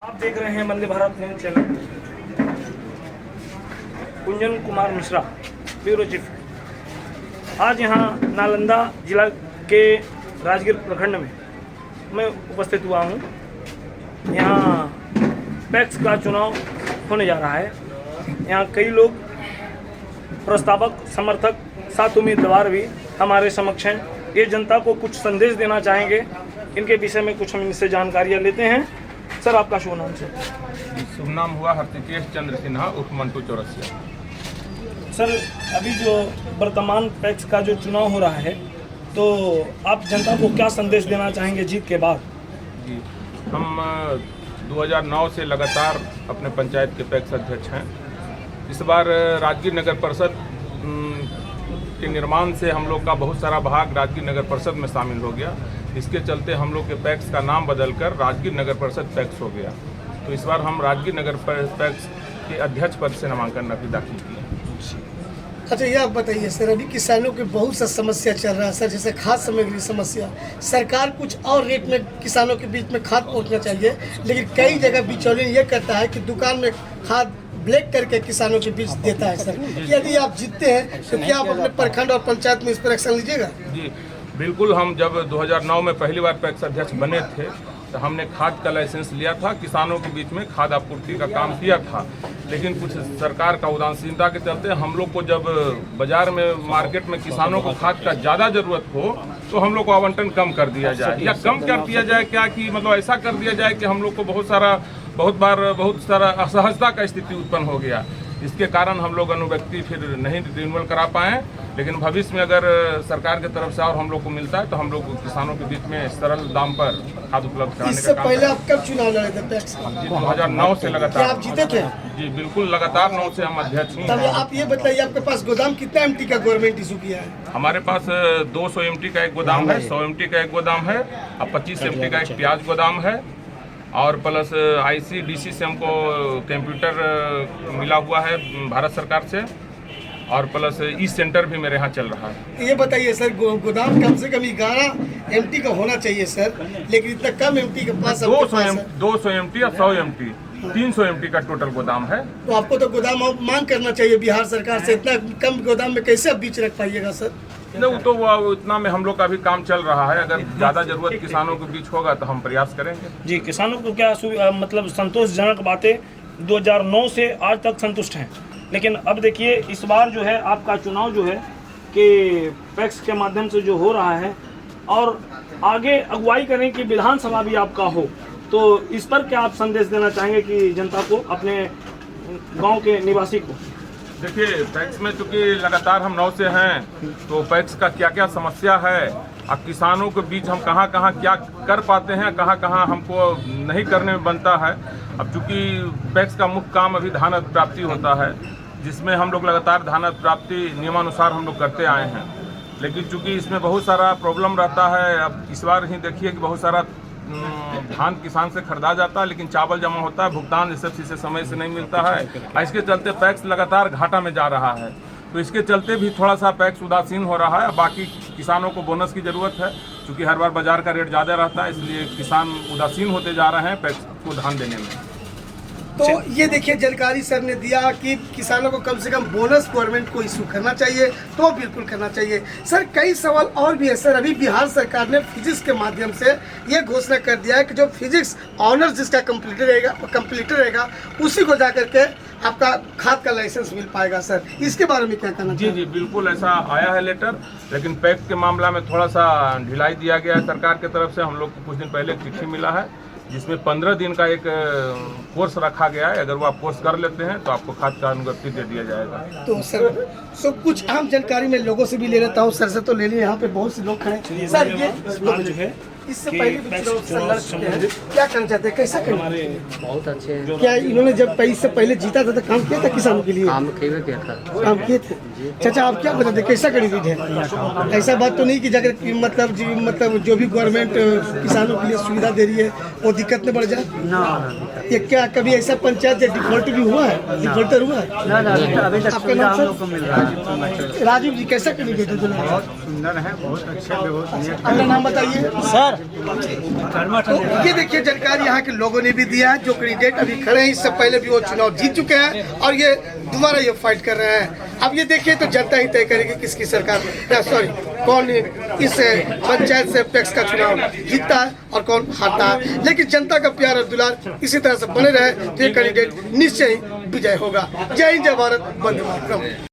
आप देख रहे हैं Vande Bharat news channel. Kunjan Kumar Mishra, bureau chief. आज यहाँ नालंदा जिला के राजगीर प्रखंड में मैं उपस्थित हुआ हूँ। यहाँ पैक्स का चुनाव होने जा रहा है। यहाँ कई लोग प्रस्तावक, समर्थक, 7 उम्मीदवार भी हमारे समक्ष हैं। ये जनता को कुछ संदेश देना चाहेंगे। इनके विषय में कुछ हम इनसे जानकारियाँ लेते हैं। सर, आपका शुभ नाम? सर, शुभ नाम हुआ हरतिकेश चंद्र सिन्हा उर्फ मंटू चौरसिया। सर, अभी जो वर्तमान पैक्स का जो चुनाव हो रहा है, तो आप जनता को क्या संदेश देना चाहेंगे जीत के बाद? जी, हम 2009 से लगातार अपने पंचायत के पैक्स अध्यक्ष हैं। इस बार राजगीर नगर परिषद के निर्माण से हम लोग का बहुत सारा भाग राजगीर नगर परिषद में शामिल हो गया। इसके चलते हम लोग के पैक्स का नाम बदलकर राजगीर नगर परिषद पैक्स हो गया। तो इस बार हम राजगीर नगर पैक्स के अध्यक्ष पद से नामांकन अभी दाखिल किए। अच्छा, ये आप बताइए सर, अभी किसानों की बहुत सा समस्या चल रहा है सर, जैसे खाद सामग्री समस्या। सरकार कुछ और रेट में किसानों के बीच में खाद पहुंचना चाहिए, लेकिन कई जगह बिचौलिया ये करता है कि दुकान में खाद ब्लैक करके किसानों के बीच देता है। सर, यदि आप जीतते हैं तो क्या आप अपने प्रखंड और पंचायत में इस पर एक्शन लीजिएगा? जी बिल्कुल। हम जब 2009 में पहली बार पैक्स अध्यक्ष बने थे तो हमने खाद का लाइसेंस लिया था, किसानों के बीच में खाद आपूर्ति का काम किया था। लेकिन कुछ सरकार का उदासीनता के चलते हम लोग को जब बाजार में मार्केट में किसानों को खाद का ज़्यादा ज़रूरत हो तो हम लोग को आवंटन कम कर दिया जाए, या कम कर दिया जाए क्या कि मतलब ऐसा कर दिया जाए कि हम लोग को बहुत सारा असहजता का स्थिति उत्पन्न हो गया। इसके कारण हम लोग अनुव्यक्ति फिर नहीं रिन्यूअल करा पाए। लेकिन भविष्य में अगर सरकार की तरफ से और हम लोग को मिलता है तो हम लोग किसानों के बीच में सरल दाम पर खाद उपलब्ध कराने इससे का काम पहले आप कब चुनाव लड़े थे पैक्स का? 2009 से लगातार। क्या आप जीते थे? जी बिल्कुल, लगातार 9 से हम अध्यक्ष ही तब हैं। आप ये बताइए, आपके पास गोदाम कितना एमटी का गवर्नमेंट इशू किया है? हमारे पास 200 एमटी का एक गोदाम है, 100 एमटी का एक गोदाम है, अब 25 एमटी का एक प्याज गोदाम है, और प्लस ICDC से हमको कंप्यूटर मिला हुआ है भारत सरकार से, और प्लस ई सेंटर भी मेरे यहाँ चल रहा है। ये बताइए सर, गोदाम कम से कम 11 एमटी का होना चाहिए सर, लेकिन इतना कम एमटी के पास 200 एमटी या 100 एमटी 300 एमटी का टोटल गोदाम है। तो आपको तो गोदाम मांग करना चाहिए बिहार सरकार से। इतना कम गोदाम में कैसे आप बीज रख पाइएगा सर? नहीं, तो वो इतना में हम लोग का भी काम चल रहा है। अगर ज़्यादा जरूरत किसानों के बीच होगा तो हम प्रयास करेंगे। जी, किसानों को क्या मतलब संतोषजनक बातें 2009 से आज तक संतुष्ट हैं। लेकिन अब देखिए, इस बार जो है आपका चुनाव जो है कि पैक्स के माध्यम से जो हो रहा है, और आगे अगुवाई करें कि विधानसभा भी आपका हो, तो इस पर क्या आप संदेश देना चाहेंगे कि जनता को, अपने गांव के निवासी को? देखिए, पैक्स में चूँकि लगातार हम 9 से हैं, तो पैक्स का क्या क्या समस्या है, अब किसानों के बीच हम कहाँ कहाँ क्या कर पाते हैं, कहाँ कहाँ हमको नहीं करने में बनता है। अब चूँकि पैक्स का मुख्य काम अभी धान प्राप्ति होता है, जिसमें हम लोग लगातार धान प्राप्ति नियमानुसार हम लोग करते आए हैं। लेकिन चूँकि इसमें बहुत सारा प्रॉब्लम रहता है। अब इस बार ही देखिए कि बहुत सारा धान किसान से खरीदा जाता है, लेकिन चावल जमा होता है, भुगतान SFC से समय से नहीं मिलता है। इसके चलते पैक्स लगातार घाटा में जा रहा है। तो इसके चलते भी थोड़ा सा पैक्स उदासीन हो रहा है। बाकी किसानों को बोनस की ज़रूरत है, क्योंकि हर बार बाजार का रेट ज़्यादा रहता है, इसलिए किसान उदासीन होते जा रहे हैं पैक्स को धान देने में। तो ये देखिए, जानकारी सर ने दिया कि किसानों को कम से कम बोनस गवर्नमेंट को इशू करना चाहिए, तो बिल्कुल करना चाहिए। सर, कई सवाल और भी है सर। अभी बिहार सरकार ने फिजिक्स के माध्यम से ये घोषणा कर दिया है कि जो फिजिक्स ऑनर्स जिसका कंप्लीट रहेगा उसी को जा करके आपका खाद का लाइसेंस मिल पाएगा। सर, इसके बारे में क्या कहना चाहिए? जी बिल्कुल, ऐसा आया है लेटर, लेकिन पैक्स के मामला में थोड़ा सा ढिलाई दिया गया है सरकार की तरफ से। हम लोग को कुछ दिन पहले चिट्ठी मिला है, जिसमें 15 दिन का एक कोर्स रखा गया है। अगर वो आप कोर्स कर लेते हैं तो आपको खाद का अनुज्ञप्ति दे दिया जाएगा। तो सर, तो कुछ आम जानकारी मैं लोगों से भी ले लेता हूँ। सर से तो ले लिए, यहाँ पे बहुत से लोग खड़े हैं। सर, ये जो है इससे पहले भी संघर्ष किए हैं, क्या करना चाहते हैं, कैसा करें? बहुत अच्छे हैं। क्या इन्होंने जब इससे पहले जीता था तो काम किया था किसानों के लिए? काम किया था, काम किए थे। चाचा, आप क्या बताते, कैसा करें दीजिए? ऐसा बात तो नहीं कि जाकर मतलब जो भी गवर्नमेंट किसानों के लिए सुविधा दे रही है वो दिक्कत में बढ़ जाए ना। ये क्या कभी ऐसा पंचायत डिफॉल्ट भी हुआ है, डिफॉल्टर हुआ है? ना अभी तक आपका नाम हम लोग को मिल रहा है। राजीव जी, कैसा करेंगे? बहुत सुंदर है, बहुत अच्छे व्यवस्था। अपना नाम बताइए। सर, तो ये देखिए जानकारी यहाँ के लोगों ने भी दिया है। जो कैंडिडेट अभी खड़े हैं इससे पहले भी वो चुनाव जीत चुके हैं और ये दोबारा ये फाइट कर रहे हैं। अब ये देखिए तो जनता ही तय करेगी किसकी सरकार कौन इस पंचायत से पैक्स का चुनाव जीतता है और कौन हारता है। लेकिन जनता का प्यार और दुलार इसी तरह से बने रहे तो ये कैंडिडेट निश्चय ही विजय होगा। जय हिंद, जय भारत, वंदे मातरम।